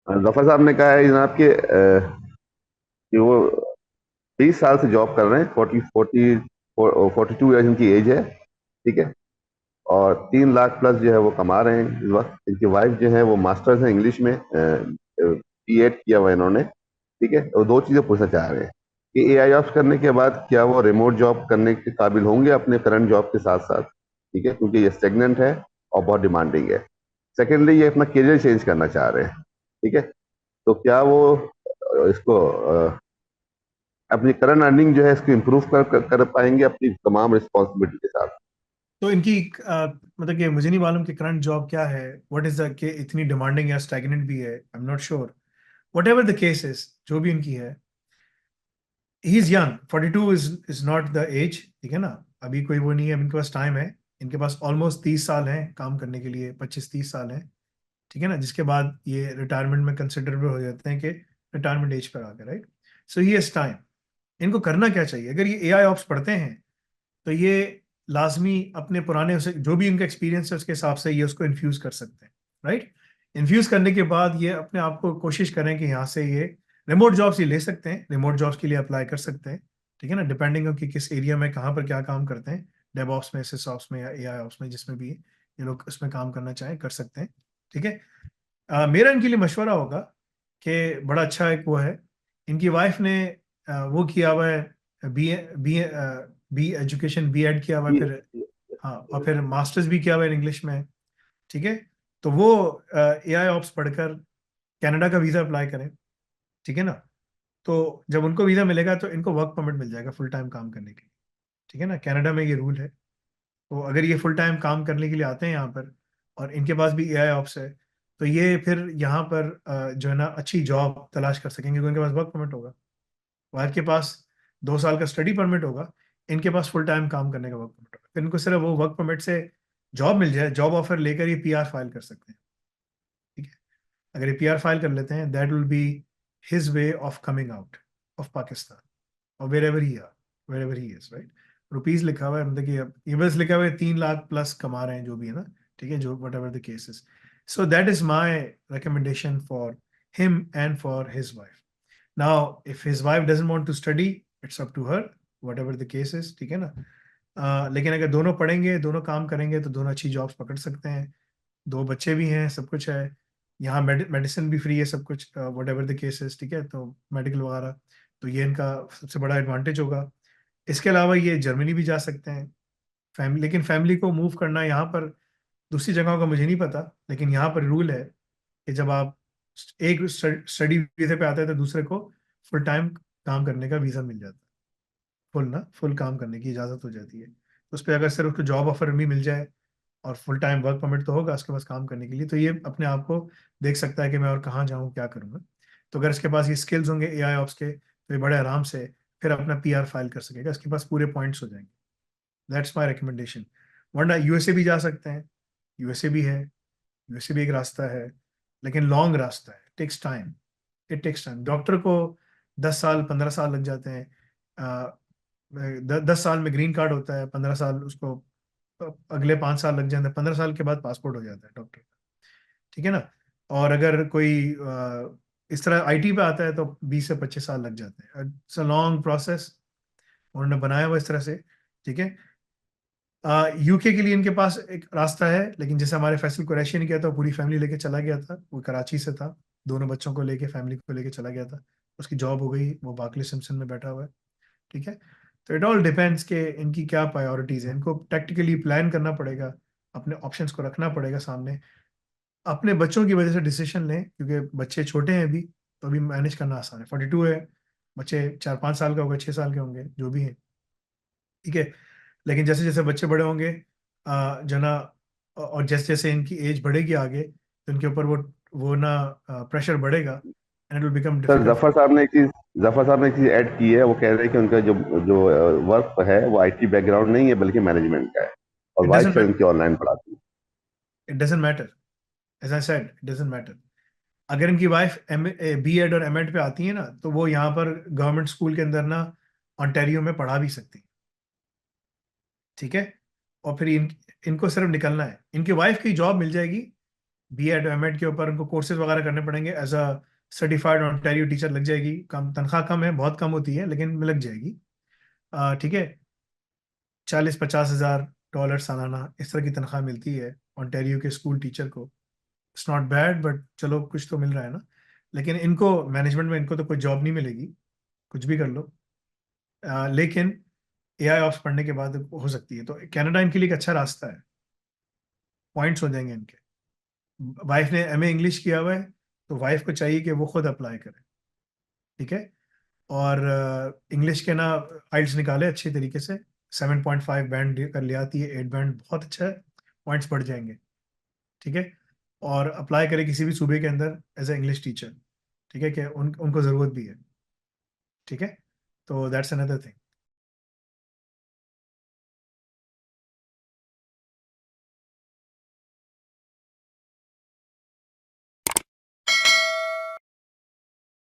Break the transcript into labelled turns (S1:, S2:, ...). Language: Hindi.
S1: जफर साहब ने कहा है जनाब कि वो 20 साल से जॉब कर रहे हैं, 42 ईयर्स इनकी एज है। ठीक है। और 3 लाख प्लस जो है वो कमा रहे हैं इस वक्त। इनकी वाइफ जो है वो मास्टर्स है इंग्लिश में, B.Ed किया हुआ है इन्होंने। ठीक है। और दो चीजें पूछना चाह रहे हैं कि AI ऑप्स करने के बाद क्या वो रिमोट जॉब करने के काबिल होंगे अपने करंट जॉब के साथ साथ। ठीक है, क्योंकि ये स्टेगनेंट है और बहुत डिमांडिंग है। सेकेंडली, ये अपना करियर चेंज करना चाह रहे हैं। ठीक है। तो क्या वो इसको अपनी करंट अर्निंग जो है इसको इम्प्रूव कर पाएंगे अपनी तमाम रिस्पॉन्सिबिलिटी के साथ।
S2: तो इनकी मतलब कि मुझे नहीं मालूम कि करंट जॉब क्या है, व्हाट इज द, कि इतनी डिमांडिंग या स्टैग्नेंट भी है, I am not sure. Whatever the case is, जो भी इनकी है, he is young, 42 is not the age, ठीक है ना। अभी कोई वो नहीं है, इनके पास टाइम है। इनके पास ऑलमोस्ट 30 साल हैं काम करने के लिए, 25-30 साल हैं, ठीक है ना, जिसके बाद ये रिटायरमेंट में कंसिडरेबल हो जाते हैं कि रिटायरमेंट एज पर आ गए, right. So he is time. इनको करना क्या चाहिए, अगर ये एआई ऑप्स पढ़ते हैं तो ये लाजमी अपने पुराने जो भी इनका एक्सपीरियंस है उसके हिसाब से ये उसको इन्फ्यूज कर सकते हैं, राइट। इन्फ्यूज करने के बाद ये अपने आप को कोशिश करें कि यहाँ से ये रिमोट जॉब्स ये ले सकते हैं, रिमोट जॉब्स के लिए अप्लाई कर सकते हैं, ठीक है ना, डिपेंडिंग ऑन कि किस एरिया में कहाँ पर क्या काम करते हैं, डेवऑप्स में, सिसऑप्स में या एआई ऑप्स में, जिसमें भी ये लोग उसमें काम करना चाहें कर सकते हैं, ठीक है। मेरा इनके लिए मशवरा होगा कि बड़ा अच्छा एक वो है, इनकी वाइफ ने वो किया हुआ है, बी बी एजुकेशन, B.Ed किया हुआ है, फिर हाँ, और फिर मास्टर्स भी किया हुआ है इंग्लिश में, ठीक है। तो वो एआई ऑप्स पढ़कर कनाडा का वीज़ा अप्लाई करें, ठीक है ना। तो जब उनको वीज़ा मिलेगा तो इनको वर्क परमिट मिल जाएगा फुल टाइम काम करने के लिए, ठीक है ना, कनाडा में ये रूल है। तो अगर ये फुल टाइम काम करने के लिए आते हैं यहाँ पर, और इनके पास भी एआई ऑप्स है, तो ये फिर यहाँ पर जो है ना अच्छी जॉब तलाश कर सकेंगे, क्योंकि इनके पास वर्क परमिट होगा। वाइफ के पास 2 साल का स्टडी परमिट होगा, इनके पास फुल टाइम काम करने का वर्क परमिट होगा, फिर इनको सिर्फ वो वर्क परमिट से जॉब मिल जाए, जॉब ऑफर लेकर ये पीआर फाइल कर सकते हैं, ठीक है। अगर ये पीआर फाइल कर लेते हैं, that will be his way of coming out of Pakistan, और wherever he is, right. Rupees लिखा हुआ है, मतलब कि अब ये बस लिखा हुआ है 3 लाख प्लस कमा रहे हैं जो भी है ना, ठीक है, जो whatever the cases. So that is my recommendation for him and for his wife. Now if his wife doesn't want to study, it's up to her, whatever the cases, ठीक है ना। लेकिन अगर दोनों पढ़ेंगे, दोनों काम करेंगे, तो दोनों अच्छी जॉब्स पकड़ सकते हैं। दो बच्चे भी हैं, सब कुछ है। यहाँ मेडिसिन भी फ्री है, सब कुछ, वट एवर द केसेस, ठीक है, तो मेडिकल वगैरह। तो ये इनका सबसे बड़ा एडवांटेज होगा। इसके अलावा ये जर्मनी भी जा सकते हैं। फैमिली, लेकिन फैमिली को मूव करना यहाँ पर, दूसरी जगहों का मुझे नहीं पता, लेकिन यहाँ पर रूल है कि जब आप एक स्टडी वीजे पे आते हैं तो दूसरे को फुल टाइम काम करने का वीजा मिल जाता है। फुल काम करने की इजाजत हो जाती है। तो उस पर अगर सिर्फ उसको जॉब ऑफर भी मिल जाए और फुल टाइम वर्क परमिट तो होगा उसके पास काम करने के लिए, तो ये अपने आप को देख सकता है कि मैं और कहाँ जाऊँ, क्या करूँगा। तो अगर इसके पास ये स्किल्स होंगे एआई ऑप्स के, तो ये बड़े आराम से फिर अपना पीआर फाइल कर सकेगा, इसके पास पूरे पॉइंट्स हो जाएंगे। That's my recommendation. वरना यूएसए भी जा सकते हैं, यूएसए भी है, यूएसए भी एक रास्ता है, लेकिन लॉन्ग रास्ता है, takes time. It takes time. Doctor को 10 साल 15 साल लग जाते हैं। 10 साल में ग्रीन कार्ड होता है, 15 साल उसको, अगले 5 साल लग जाते हैं, 15 साल के बाद पासपोर्ट हो जाता है डॉक्टर का, ठीक है ना। और अगर कोई इस तरह आईटी पे आता है तो 20 से 25 साल लग जाते हैं। इट्स अ लॉन्ग प्रोसेस, उन्होंने बनाया हुआ इस तरह से, ठीक है। यूके के लिए इनके पास एक रास्ता है, लेकिन जैसे हमारे फैसल कुरैशी ने किया था, वो पूरी फैमिली लेके चला गया था, वो कराची से था, दोनों बच्चों को लेके, फैमिली को लेके चला गया था। उसकी जॉब हो गई, वो बार्कले सिम्पसन में बैठा हुआ है, ठीक है। तो इट ऑल डिपेंड्स के इनकी क्या प्रायोरिटीज है, इनको टैक्टिकली प्लान करना पड़ेगा, अपने ऑप्शंस को रखना पड़ेगा सामने, अपने बच्चों की वजह से डिसीजन लें, क्योंकि बच्चे छोटे हैं अभी, तो अभी मैनेज करना आसान है। 42 है, बच्चे 4-5 साल का होगा, 6 साल के होंगे, जो भी है, ठीक है। लेकिन जैसे जैसे बच्चे बड़े होंगे, जो ना, और जैसे जैसे इनकी एज बढ़ेगी आगे, तो इनके ऊपर वो ना प्रेशर बढ़ेगा, and it will become
S1: sir,
S2: difficult for.
S1: Zafar साहब ने एक चीज ऐड की है। वो कह रहे हैं कि उनका जो जो वर्क है वो IT बैकग्राउंड नहीं है बल्कि मैनेजमेंट का है, और
S2: इट
S1: वाइफ से
S2: डजेंट
S1: उनकी ऑनलाइन पढ़ाती है।
S2: It doesn't matter, as I said, it doesn't matter. अगर इनकी वाइफ B.Ed और M.Ed पे आती है ना, तो वो यहाँ पर गवर्नमेंट स्कूल के अंदर ना ऑन्टेरियो में पढ़ा भी सकती है, ठीक है। और फिर इनको सिर्फ निकलना है, इनकी वाइफ की जॉब मिल जाएगी, B.Ed M.Ed के ऊपर उनको कोर्सेज वगैरह करने पड़ेंगे, as a certified Ontario teacher लग जाएगी, कम तनख्वाह कम है, बहुत कम होती है लेकिन लग जाएगी। ठीक है, 40-50 हज़ार डॉलर सालाना इस तरह की तनख्वाह मिलती है ऑन्टेरियो के स्कूल टीचर को। इट्स नॉट बैड, बट चलो कुछ तो मिल रहा है ना। लेकिन इनको मैनेजमेंट में इनको तो कोई जॉब नहीं मिलेगी, कुछ भी कर लो। लेकिन AI ऑप्स पढ़ने के बाद हो सकती है, तो कनाडा इनके लिए एक अच्छा रास्ता है, पॉइंट्स हो जाएंगे इनके। वाइफ ने MA इंग्लिश किया हुआ है, तो वाइफ को चाहिए कि वो खुद अप्लाई करे, ठीक है। और इंग्लिश के ना आइल्स निकाले अच्छे तरीके से, 7.5 बैंड कर ले आती है, 8 बैंड बहुत अच्छा है, पॉइंट्स बढ़ जाएंगे, ठीक है। और अप्लाई करे किसी भी सूबे के अंदर एज ए इंग्लिश टीचर, ठीक है, कि उनको ज़रूरत भी है, ठीक है। तो दैट्स अनदर थिंग।